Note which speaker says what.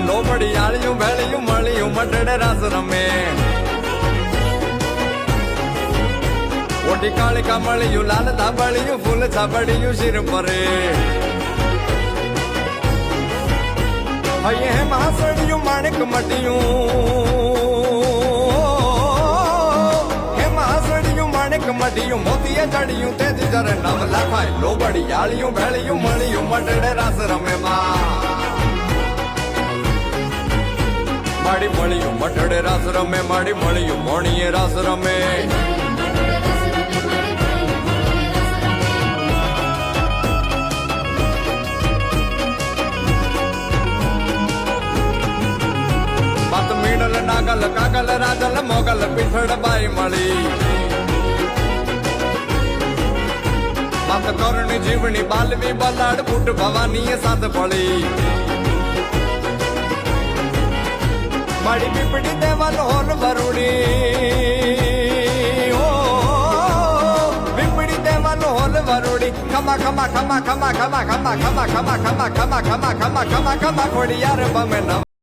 Speaker 1: લોબડી આળિયું ભેળિયું મળ્યું મટડે રાસ રમે ઓટી કાળિકા મળ્યું લાલ ધાબળિયું ફૂલ છાબડિયું શિર પરે હૈયે મહાસડિયું માણેક મટિયું હે મહાસડિયું માણેક મટિયું મોતીએ ચડિયું તેથી જરે નવ લાખાય લોબડી આળિયું ભેળિયું મળ્યું મટડે રાસ રમે માડી મળ્યું મટડે રાસ રમે માડી મળ્યું મોણીએ રાસ રમે મીડલ નાગલ કાગલ રાજલ મોગલ પીઠડ બાઈ મળી માત કરણી જીવણી બાલવી બલાડ ફૂટ ભવાની સાથ પડી માડી પીપડી દેવાલ હોલ વરુડી ઓ પીપડી દેવાલ હોલ વરુડી ખમા ખમા ખમા ખમા ખમા ખમા ખમા ખમા ખમા ખમા ખમા ખમા ખમા ખમા ખોડી યાર બમે નવ